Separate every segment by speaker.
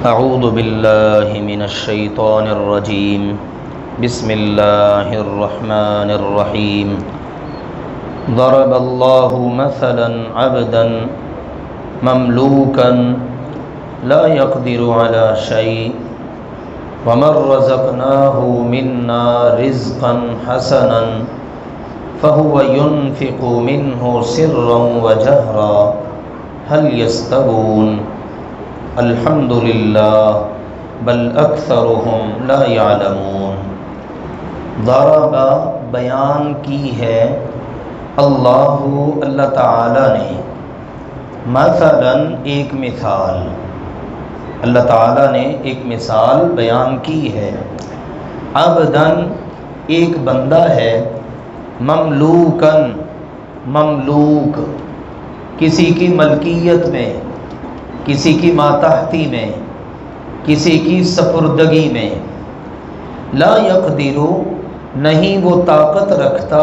Speaker 1: اعوذ باللہ من الشیطان الرجیم بسم اللہ الرحمن الرحیم ضرب اللہ مثلا عبدا مملوکا لا يقدر على شيء ومن رزقناه منا رزقا حسنا فهو ينفق منه سرا وجهرا هل يستوون الحمد للہ بل اکثرهم لا يعلمون۔ ضرب بیان کی ہے اللہ تعالی نے، مثلا ایک مثال، اللہ تعالی نے ایک مثال بیان کی ہے، عبدن ایک بندہ ہے، مملوکن مملوک کسی کی ملکیت میں، کسی کی ماتحتی میں، کسی کی سپردگی میں، لا یقدر نہیں وہ طاقت رکھتا،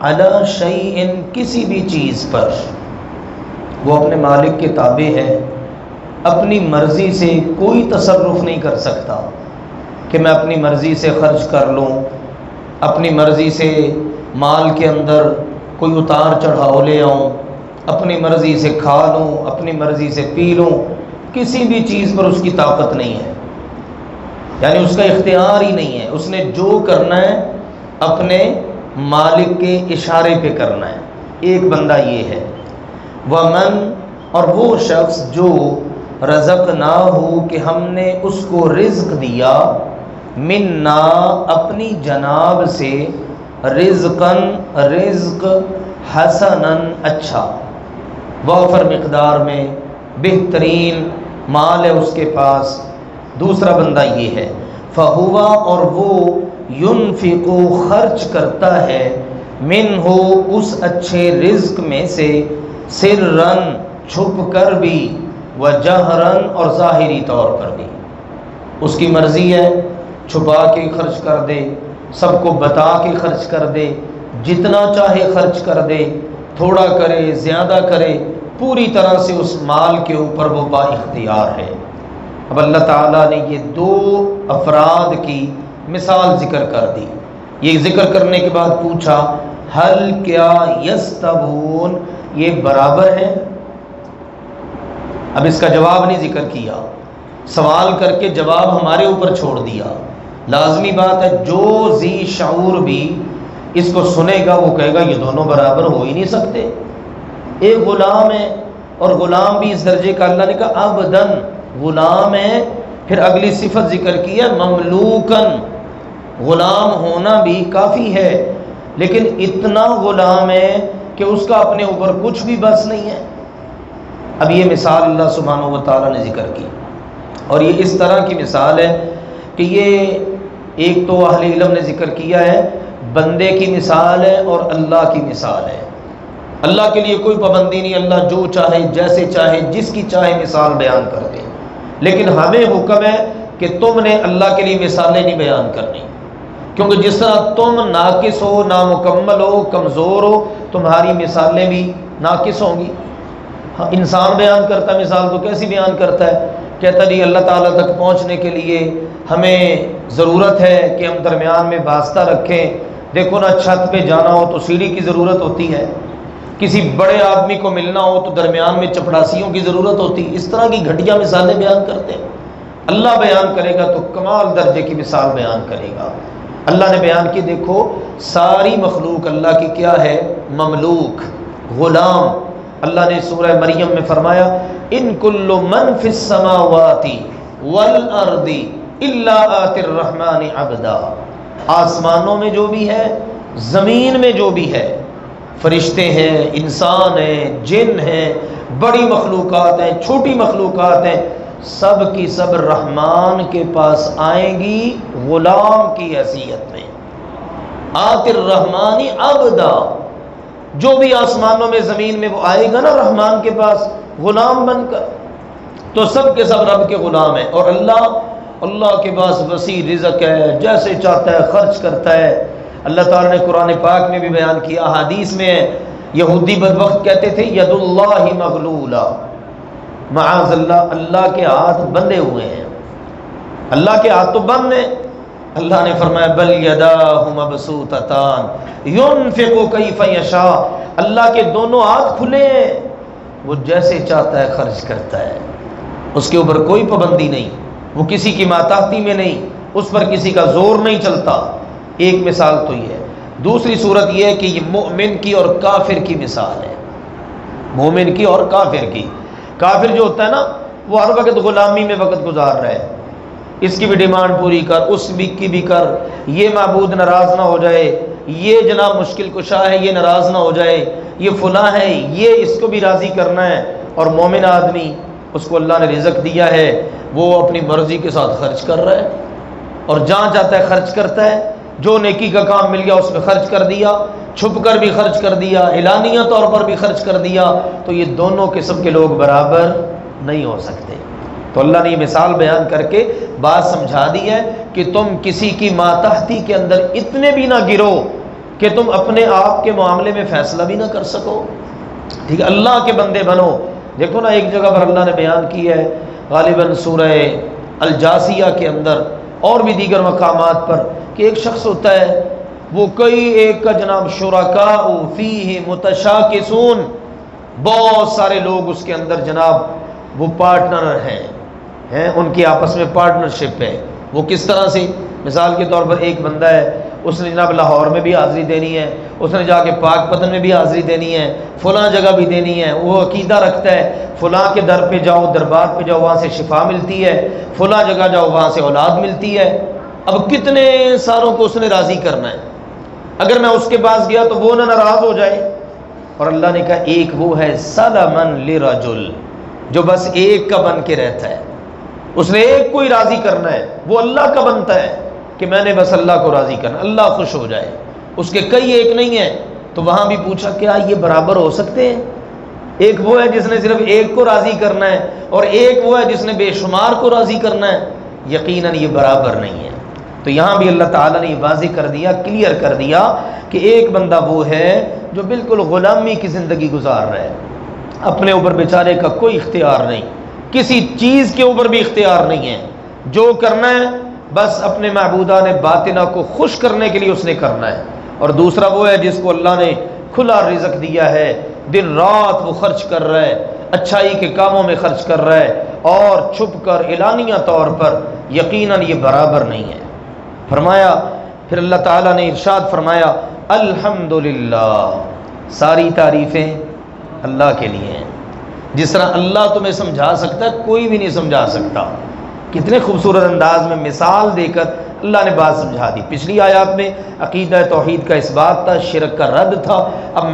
Speaker 1: علی شیء کسی بھی چیز پر، وہ اپنے مالک کے تابع ہے، اپنی مرضی سے کوئی تصرف نہیں کر سکتا کہ میں اپنی مرضی سے خرچ کر لوں، اپنی مرضی سے مال کے اندر کوئی اتار چڑھاؤ لے آؤں، اپنی مرضی سے کھا لوں، اپنی مرضی سے پی لوں، کسی بھی چیز پر اس کی طاقت نہیں ہے، یعنی اس کا اختیار ہی نہیں ہے، اس نے جو کرنا ہے اپنے مالک کے اشارے پہ کرنا ہے۔ ایک بندہ یہ ہے، ومن اور وہ شخص جو رزقناہ کہ ہم نے اس کو رزق دیا، منا اپنی جناب سے، رزقن رزق، حسنن اچھا، وافر مقدار میں، بہترین مال ہے اس کے پاس۔ دوسرا بندہ یہ ہے، فہوا اور وہ، ينفق خرچ کرتا ہے، منہ اس اچھے رزق میں سے، سرن چھپ کر بھی، وجہرن اور ظاہری طور پر بھی، اس کی مرضی ہے چھپا کے خرچ کر دے، سب کو بتا کے خرچ کر دے، جتنا چاہے خرچ کر دے، تھوڑا کرے زیادہ کرے، پوری طرح سے اس مال کے اوپر وہ با اختیار ہے۔ اب اللہ تعالیٰ نے یہ دو افراد کی مثال ذکر کر دی، یہ ذکر کرنے کے بعد پوچھا، حل کیا یستوون یہ برابر ہیں؟ اب اس کا جواب نہیں ذکر کیا، سوال کر کے جواب ہمارے اوپر چھوڑ دیا۔ لازمی بات ہے جو ذی شعور بھی اس کو سنے گا وہ کہے گا یہ دونوں برابر ہو ہی نہیں سکتے۔ ایک غلام ہے اور غلام بھی اس درجے کا، اللہ نے کہا عبدن غلام ہے، پھر اگلی صفت ذکر کی ہے مملوکن، غلام ہونا بھی کافی ہے، لیکن اتنا غلام ہے کہ اس کا اپنے اوپر کچھ بھی بس نہیں ہے۔ اب یہ مثال اللہ سبحانہ و تعالیٰ نے ذکر کی، اور یہ اس طرح کی مثال ہے کہ یہ ایک تو اہل علم نے ذکر کیا ہے، بندے کی مثال ہے اور اللہ کی مثال ہے۔ اللہ کے لیے کوئی پابندی نہیں، اللہ جو چاہے جیسے چاہے جس کی چاہے مثال بیان کر دے، لیکن ہمیں حکم ہے کہ تم نے اللہ کے لیے مثالیں نہیں بیان کرنی، کیونکہ جس طرح تم ناقص ہو، نامکمل ہو، کمزور ہو، تمہاری مثالیں بھی ناقص ہوں گی۔ ہاں انسان بیان کرتا ہے مثال تو کیسی بیان کرتا ہے، کہتا جی اللہ تعالیٰ تک پہنچنے کے لیے ہمیں ضرورت ہے کہ ہم درمیان میں واسطہ رکھیں، دیکھو نا چھت پہ جانا ہو تو سیڑھی کی ضرورت ہوتی ہے، کسی بڑے آدمی کو ملنا ہو تو درمیان میں چپڑاسیوں کی ضرورت ہوتی، اس طرح کی گھٹیا مثالیں بیان کرتے ہیں۔ اللہ بیان کرے گا تو کمال درجے کی مثال بیان کرے گا۔ اللہ نے بیان کی، دیکھو ساری مخلوق اللہ کی کیا ہے، مملوک، غلام۔ اللہ نے سورہ مریم میں فرمایا ان کل من فی السماوات والارض الا آتی الرحمن عبدا، آسمانوں میں جو بھی ہے، زمین میں جو بھی ہے، فرشتے ہیں، انسان ہیں، جن ہیں، بڑی مخلوقات ہیں، چھوٹی مخلوقات ہیں، سب کی سب رحمان کے پاس آئیں گی غلام کی حیثیت میں۔ آتی الرحمن عبدا، جو بھی آسمانوں میں زمین میں وہ آئے گا نا رحمان کے پاس غلام بن کر، تو سب کے سب رب کے غلام ہیں۔ اور اللہ کے پاس وسیع رزق ہے، جیسے چاہتا ہے خرچ کرتا ہے۔ اللہ تعالیٰ نے قرآن پاک میں بھی بیان کیا، حدیث میں یہودی بدبخت کہتے تھے ید اللہ مغلولہ، معاذ اللہ، اللہ کے ہاتھ بندھے ہوئے ہیں، اللہ کے ہاتھ تو بند ہیں۔ اللہ نے فرمایا بل یداہ مبسوطتان ينفق کیف یشاء، اللہ کے دونوں ہاتھ کھلے ہیں، وہ جیسے چاہتا ہے خرچ کرتا ہے، اس کے اوپر کوئی پابندی نہیں، وہ کسی کی ماتحتی میں نہیں، اس پر کسی کا زور نہیں چلتا۔ ایک مثال تو یہ ہے۔ دوسری صورت یہ ہے کہ یہ مومن کی اور کافر کی مثال ہے، مومن کی اور کافر کی۔ کافر جو ہوتا ہے نا، وہ ہر وقت غلامی میں وقت گزار رہا ہے، اس کی بھی ڈیمانڈ پوری کر، اس کی بھی کر، یہ معبود ناراض نہ ہو جائے، یہ جناب مشکل کشا ہے یہ ناراض نہ ہو جائے، یہ فلاں ہے یہ اس کو بھی راضی کرنا ہے۔ اور مومن آدمی، اس کو اللہ نے رزق دیا ہے، وہ اپنی مرضی کے ساتھ خرچ کر رہا ہے، اور جہاں چاہتا ہے خرچ کرتا ہے، جو نیکی کا کام مل گیا اس میں خرچ کر دیا، چھپ کر بھی خرچ کر دیا، اعلانیہ طور پر بھی خرچ کر دیا۔ تو یہ دونوں قسم کے لوگ برابر نہیں ہو سکتے۔ تو اللہ نے یہ مثال بیان کر کے بات سمجھا دی ہے کہ تم کسی کی ماتحتی کے اندر اتنے بھی نہ گرو کہ تم اپنے آپ کے معاملے میں فیصلہ بھی نہ کر سکو، ٹھیک ہے، اللہ کے بندے بنو۔ دیکھو نا، ایک جگہ پر اللہ نے بیان کی ہے، غالباً سورہ الجاثیہ کے اندر اور بھی دیگر مقامات پر، کہ ایک شخص ہوتا ہے، وہ کئی ایک کا جناب شرکاء فیہ متشاکسون، بہت سارے لوگ اس کے اندر جناب وہ پارٹنر ہیں، ان کی آپس میں پارٹنرشپ ہے۔ وہ کس طرح سے؟ مثال کے طور پر ایک بندہ ہے، اس نے جناب لاہور میں بھی حاضری دینی ہے، اس نے جا کے پاک پتن میں بھی حاضری دینی ہے، فلاں جگہ بھی دینی ہے، وہ عقیدہ رکھتا ہے فلاں کے در پہ جاؤ، دربار پہ جاؤ، وہاں سے شفا ملتی ہے، فلاں جگہ جاؤ وہاں سے اولاد ملتی ہے۔ اب کتنے ساروں کو اس نے راضی کرنا ہے؟ اگر میں اس کے پاس گیا تو وہ نہ ناراض ہو جائے۔ اور اللہ نے کہا ایک وہ ہے سلمن لرجل، جو بس ایک کا بن کے رہتا ہے، اس نے ایک کو ہی راضی کرنا ہے، وہ اللہ کا بنتا ہے کہ میں نے بس اللہ کو راضی کرنا، اللہ خوش ہو جائے، اس کے کئی ایک نہیں ہیں۔ تو وہاں بھی پوچھا کیا یہ برابر ہو سکتے ہیں؟ ایک وہ ہے جس نے صرف ایک کو راضی کرنا ہے، اور ایک وہ ہے جس نے بے شمار کو راضی کرنا ہے، یقیناً یہ برابر نہیں ہے۔ تو یہاں بھی اللہ تعالیٰ نے یہ واضح کر دیا، کلیئر کر دیا کہ ایک بندہ وہ ہے جو بالکل غلامی کی زندگی گزار رہا ہے، اپنے اوپر بیچارے کا کوئی اختیار نہیں، کسی چیز کے اوپر بھی اختیار نہیں ہے، جو کرنا ہے بس اپنے معبودان باطنہ کو خوش کرنے کے لیے اس نے کرنا ہے۔ اور دوسرا وہ ہے جس کو اللہ نے کھلا رزق دیا ہے، دن رات وہ خرچ کر رہا ہے، اچھائی کے کاموں میں خرچ کر رہا ہے، اور چھپ کر اعلانیہ طور پر، یقیناً یہ برابر نہیں ہے۔ فرمایا پھر اللہ تعالیٰ نے ارشاد فرمایا الحمدللہ، ساری تعریفیں اللہ کے لیے ہیں۔ جس طرح اللہ تمہیں سمجھا سکتا ہے کوئی بھی نہیں سمجھا سکتا۔ کتنے خوبصورت انداز میں مثال دے کر اللہ نے بات سمجھا دی۔ پچھلی آیات میں عقیدہ توحید کا اس بات تھا، شرک کا رد تھا۔ اب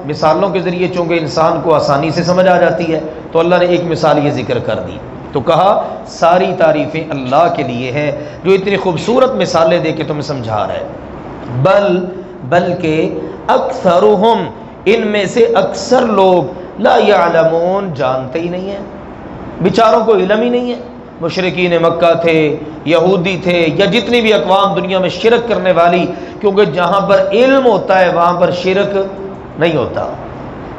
Speaker 1: مثالوں کے ذریعے چونکہ انسان کو آسانی سے سمجھ آ جاتی ہے، تو اللہ نے ایک مثال یہ ذکر کر دی، تو کہا ساری تعریفیں اللہ کے لیے ہیں جو اتنی خوبصورت مثالیں دے کے تمہیں سمجھا رہا ہے۔ بلکہ اکثرہم، ان میں سے اکثر لوگ، لا یعلمون، جانتے ہی نہیں ہیں، بیچاروں کو علم ہی نہیں ہے۔ مشرکین مکہ تھے، یہودی تھے، یا جتنی بھی اقوام دنیا میں شرک کرنے والی، کیونکہ جہاں پر علم ہوتا ہے وہاں پر شرک نہیں ہوتا،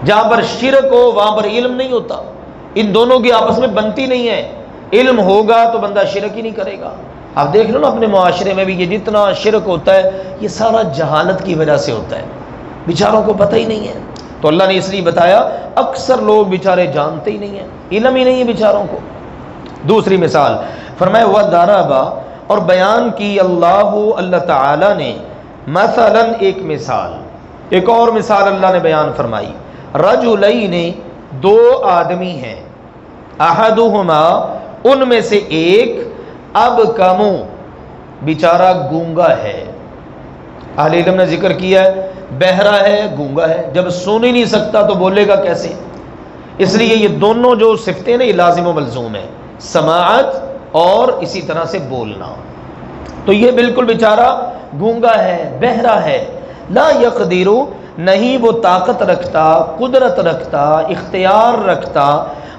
Speaker 1: جہاں پر شرک ہو وہاں پر علم نہیں ہوتا، ان دونوں کی آپس میں بنتی نہیں ہے۔ علم ہوگا تو بندہ شرک ہی نہیں کرے گا۔ آپ دیکھ لو نا اپنے معاشرے میں بھی، یہ جتنا شرک ہوتا ہے یہ سارا جہالت کی وجہ سے ہوتا ہے، بیچاروں کو پتہ ہی نہیں ہے۔ تو اللہ نے اس لیے بتایا اکثر لوگ بیچارے جانتے ہی نہیں ہیں، علم ہی نہیں ہے بیچاروں کو۔ دوسری مثال فرمایا وَضَرَبَ، اور بیان کی اللہ تعالی نے، مثلا ایک مثال، ایک اور مثال اللہ نے بیان فرمائی، رجلین، دو آدمی ہیں، احدہما، ان میں سے ایک، ابکم، بیچارہ گونگا ہے۔ اہل علم نے ذکر کیا ہے بہرا ہے، گونگا ہے، جب سن ہی نہیں سکتا تو بولے گا کیسے؟ اس لیے یہ دونوں جو صفتیں نا یہ لازم و ملزوم ہے، سماعت اور اسی طرح سے بولنا۔ تو یہ بالکل بیچارہ گونگا ہے، بہرا ہے، لا یقدر، نہیں وہ طاقت رکھتا، قدرت رکھتا، اختیار رکھتا،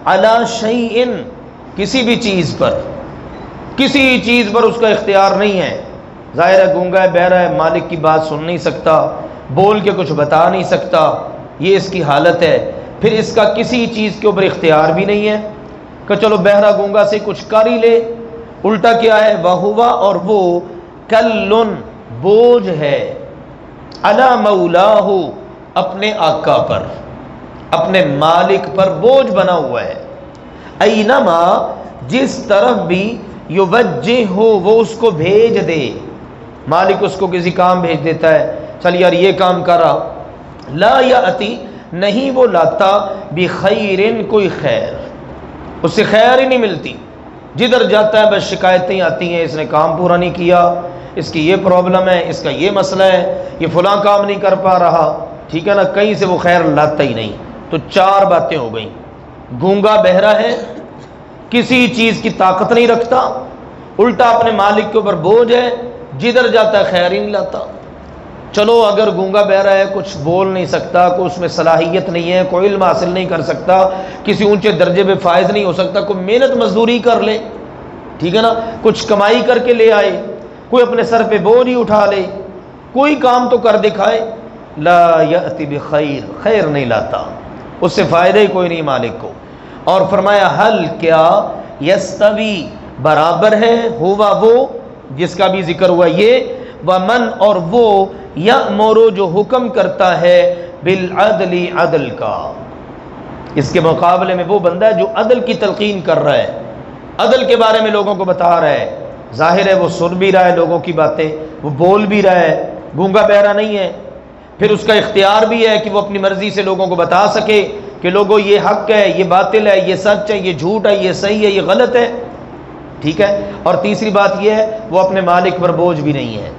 Speaker 1: علی شیء، کسی بھی چیز پر، کسی چیز پر اس کا اختیار نہیں ہے۔ ظاہر ہے گونگا ہے، بہرا ہے، مالک کی بات سن نہیں سکتا، بول کے کچھ بتا نہیں سکتا، یہ اس کی حالت ہے۔ پھر اس کا کسی چیز کے اوپر اختیار بھی نہیں ہے کہ چلو بہرا گونگا سے کچھ کر ہی لے، الٹا کیا ہے، وہوا اور وہ کلن بوجھ ہے، علی مولاہ اپنے آقا پر، اپنے مالک پر بوجھ بنا ہوا ہے، اینما جس طرف بھی یوجہ ہو وہ اس کو بھیج دے، مالک اس کو کسی کام بھیج دیتا ہے، چل یار یہ کام کرا، لا یاتی نہیں وہ لاتا بخیرن کوئی خیر، اس سے خیر ہی نہیں ملتی، جدھر جاتا ہے بس شکایتیں آتی ہیں، اس نے کام پورا نہیں کیا، اس کی یہ پرابلم ہے، اس کا یہ مسئلہ ہے، یہ فلاں کام نہیں کر پا رہا، ٹھیک ہے نا، کہیں سے وہ خیر لاتا ہی نہیں۔ تو چار باتیں ہو گئیں، گونگا بہرا ہے، کسی چیز کی طاقت نہیں رکھتا، الٹا اپنے مالک کے اوپر بوجھ ہے، جدھر جاتا ہے خیر ہی نہیں لاتا۔ چلو اگر گونگا بہرا ہے، کچھ بول نہیں سکتا، کوئی اس میں صلاحیت نہیں ہے، کوئی علم حاصل نہیں کر سکتا، کسی اونچے درجے پہ فائز نہیں ہو سکتا، کوئی محنت مزدوری کر لے، ٹھیک ہے نا، کچھ کمائی کر کے لے آئے، کوئی اپنے سر پہ بوجھ ہی اٹھا لے، کوئی کام تو کر دکھائے، لا یأتی بخیر، خیر نہیں لاتا، اس سے فائدہ ہی کوئی نہیں مالک کو۔ اور فرمایا حل کیا یستوی برابر ہے، ہوا وہ جس کا بھی ذکر ہوا یہ، ومن اور وہ یأمر جو حکم کرتا ہے بالعدل عدل کا، اس کے مقابلے میں وہ بندہ ہے جو عدل کی تلقین کر رہا ہے، عدل کے بارے میں لوگوں کو بتا رہا ہے، ظاہر ہے وہ سن بھی رہا ہے لوگوں کی باتیں، وہ بول بھی رہا ہے، گونگا بہرا نہیں ہے، پھر اس کا اختیار بھی ہے کہ وہ اپنی مرضی سے لوگوں کو بتا سکے کہ لوگوں یہ حق ہے، یہ باطل ہے، یہ سچ ہے، یہ جھوٹ ہے، یہ صحیح ہے، یہ غلط ہے، ٹھیک ہے۔ اور تیسری بات یہ ہے وہ اپنے مالک پر بوجھ بھی نہیں ہے،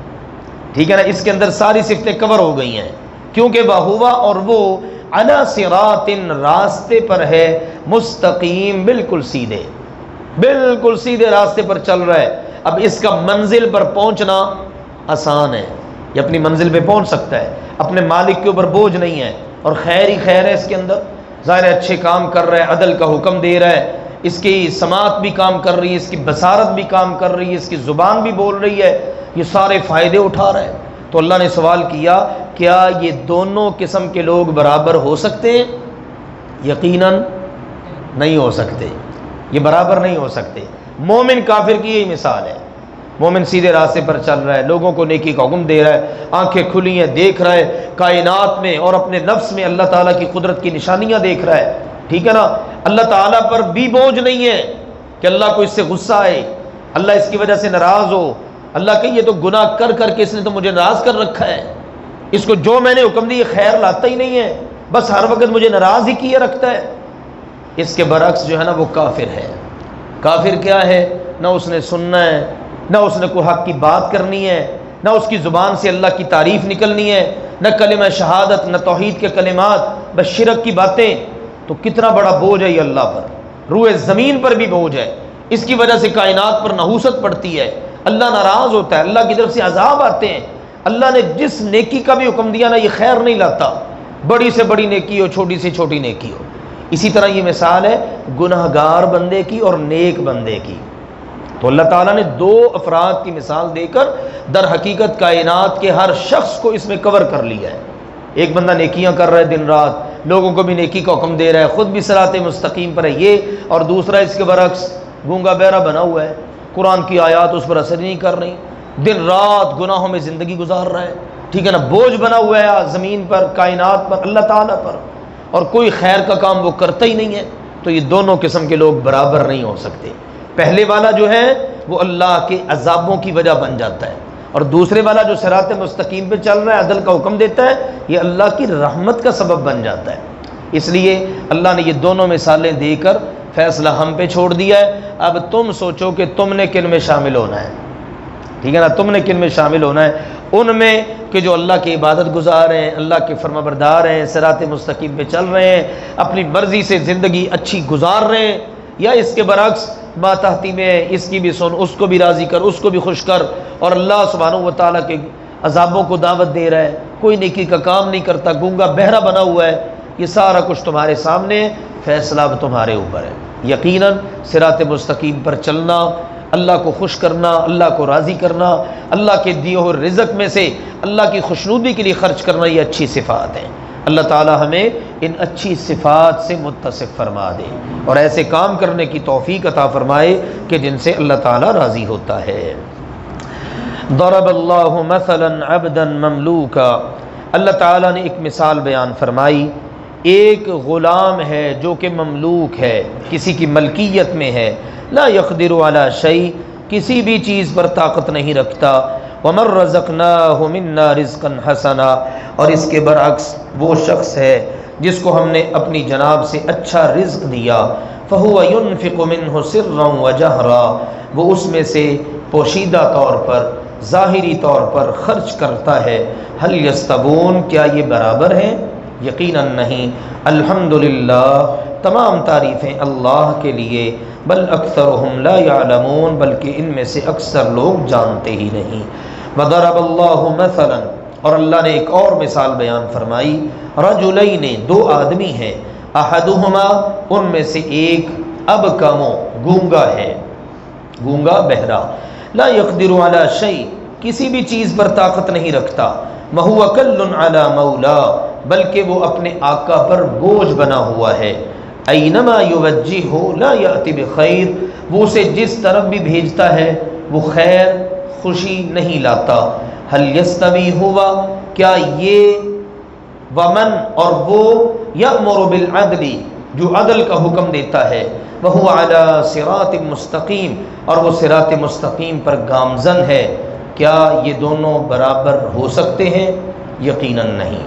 Speaker 1: ٹھیک ہے نا، اس کے اندر ساری صفتیں کور ہو گئی ہیں، کیونکہ وہ ہوا اور وہ علی صراط راستے پر ہے، مستقیم بالکل سیدھے راستے پر چل رہا ہے۔ اب اس کا منزل پر پہنچنا آسان ہے، یہ اپنی منزل پہ پہنچ سکتا ہے، اپنے مالک کے اوپر بوجھ نہیں ہے، اور خیر ہی خیر ہے اس کے اندر، ظاہر ہے اچھے کام کر رہا ہے، عدل کا حکم دے رہا ہے، اس کی سماعت بھی کام کر رہی ہے، اس کی بصارت بھی کام کر رہی ہے، اس کی زبان بھی بول رہی ہے، یہ سارے فائدے اٹھا رہا ہے۔ تو اللہ نے سوال کیا کیا یہ دونوں قسم کے لوگ برابر ہو سکتے ہیں؟ یقیناً نہیں ہو سکتے، یہ برابر نہیں ہو سکتے۔ مومن کافر کی یہی مثال ہے، مومن سیدھے راستے پر چل رہا ہے، لوگوں کو نیکی کا حکم دے رہا ہے، آنکھیں کھلی ہیں، دیکھ رہا ہے کائنات میں اور اپنے نفس میں اللہ تعالیٰ کی قدرت کی نشانیاں دیکھ رہا ہے، ٹھیک ہے نا، اللہ تعالیٰ پر بھی بوجھ نہیں ہے کہ اللہ کو اس سے غصہ آئے، اللہ اس کی وجہ سے ناراض ہو، اللہ کہ یہ تو گناہ کر کر کے اس نے تو مجھے ناراض کر رکھا ہے، اس کو جو میں نے حکم دی یہ خیر لاتا ہی نہیں ہے، بس ہر وقت مجھے ناراض ہی کیے رکھتا ہے۔ اس کے برعکس جو ہے نا وہ کافر ہے۔ کافر کیا ہے؟ نہ اس نے سننا ہے، نہ اس نے کوئی حق کی بات کرنی ہے، نہ اس کی زبان سے اللہ کی تعریف نکلنی ہے، نہ کلمہ شہادت، نہ توحید کے کلمات، بس شرک کی باتیں۔ تو کتنا بڑا بوجھ ہے یہ اللہ پر، روئے زمین پر بھی بوجھ ہے، اس کی وجہ سے کائنات پر نحوست پڑتی ہے، اللہ ناراض ہوتا ہے، اللہ کی طرف سے عذاب آتے ہیں۔ اللہ نے جس نیکی کا بھی حکم دیا نا یہ خیر نہیں لاتا، بڑی سے بڑی نیکی ہو، چھوٹی سے چھوٹی نیکی ہو۔ اسی طرح یہ مثال ہے گناہگار بندے کی اور نیک بندے کی۔ تو اللہ تعالیٰ نے دو افراد کی مثال دے کر در حقیقت کائنات کے ہر شخص کو اس میں کور کر لیا ہے۔ ایک بندہ نیکیاں کر رہا ہے دن رات، لوگوں کو بھی نیکی کا حکم دے رہا ہے، خود بھی صراط مستقیم پر ہے یہ، اور دوسرا اس کے برعکس گونگا بہرا بنا ہوا ہے، قرآن کی آیات اس پر اثر نہیں کر رہی، دن رات گناہوں میں زندگی گزار رہا ہے، ٹھیک ہے نا، بوجھ بنا ہوا ہے زمین پر، کائنات پر، اللہ تعالیٰ پر، اور کوئی خیر کا کام وہ کرتا ہی نہیں ہے۔ تو یہ دونوں قسم کے لوگ برابر نہیں ہو سکتے۔ پہلے والا جو ہے وہ اللہ کے عذابوں کی وجہ بن جاتا ہے، اور دوسرے والا جو صراط مستقیم پہ چل رہا ہے، عدل کا حکم دیتا ہے، یہ اللہ کی رحمت کا سبب بن جاتا ہے۔ اس لیے اللہ نے یہ دونوں مثالیں دے کر فیصلہ ہم پہ چھوڑ دیا ہے۔ اب تم سوچو کہ تم نے کن میں شامل ہونا ہے، ٹھیک ہے نا، تم نے کن میں شامل ہونا ہے، ان میں کہ جو اللہ کی عبادت گزار ہیں، اللہ کے فرما بردار ہیں، صراط مستقیم پہ چل رہے ہیں، اپنی مرضی سے زندگی اچھی گزار رہے ہیں، یا اس کے برعکس ماتحتی میں اس کی بھی سن، اس کو بھی راضی کر، اس کو بھی خوش کر، اور اللہ سبحانہ و تعالیٰ کے عذابوں کو دعوت دے رہا ہے، کوئی نیکی کا کام نہیں کرتا، گونگا بہرا بنا ہوا ہے۔ یہ سارا کچھ تمہارے سامنے ہے، فیصلہ اب تمہارے اوپر ہے۔ یقیناً صراط مستقیم پر چلنا، اللہ کو خوش کرنا، اللہ کو راضی کرنا، اللہ کے دیے ہوئے رزق میں سے اللہ کی خوشنودی کے لیے خرچ کرنا، یہ اچھی صفات ہیں۔ اللہ تعالی ہمیں ان اچھی صفات سے متصف فرما دے اور ایسے کام کرنے کی توفیق عطا فرمائے کہ جن سے اللہ تعالی راضی ہوتا ہے۔ ضرب اللہ مثلا عبدا مملوکا، اللہ تعالیٰ نے ایک مثال بیان فرمائی، ایک غلام ہے جو کہ مملوک ہے، کسی کی ملکیت میں ہے، لا یقدر علی شیء، کسی بھی چیز پر طاقت نہیں رکھتا، ومن رزقناہ منا رزقا حسنا، اور اس کے برعکس وہ شخص ہے جس کو ہم نے اپنی جناب سے اچھا رزق دیا، فہو ينفق منہ سرا وجہرا، وہ اس میں سے پوشیدہ طور پر، ظاہری طور پر خرچ کرتا ہے، هل یستوون، کیا یہ برابر ہیں؟ یقیناً نہیں۔ الحمدللہ، تمام تعریفیں اللہ کے لیے، بل اکثرهم لا یعلمون، بلکہ ان میں سے اکثر لوگ جانتے ہی نہیں۔ وضرب اللہ مثلا، اور اللہ نے ایک اور مثال بیان فرمائی، رجلین، دو آدمی ہیں، احدہما، ان میں سے ایک، ابکم، گونگا ہے، گونگا بہرا، لا یقدر علی شیء، کسی بھی چیز پر طاقت نہیں رکھتا، وہو کل علی مولا، بلکہ وہ اپنے آقا پر بوجھ بنا ہوا ہے، اینما یوجہہ لا یأتی بخیر، وہ اسے جس طرف بھی بھیجتا ہے وہ خیر خوشی نہیں لاتا، هل یستوی ہوا، کیا یہ، ومن، اور وہ، یأمر بالعدل، جو عدل کا حکم دیتا ہے، وہو علی صراط مستقیم، اور وہ صراط مستقیم پر گامزن ہے، کیا یہ دونوں برابر ہو سکتے ہیں؟ یقیناً نہیں۔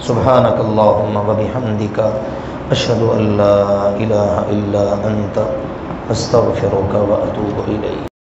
Speaker 1: سبحانک اللہم وبحمدک، اشہد ان لا الہ الا انت، استغفرک واتوب الیک۔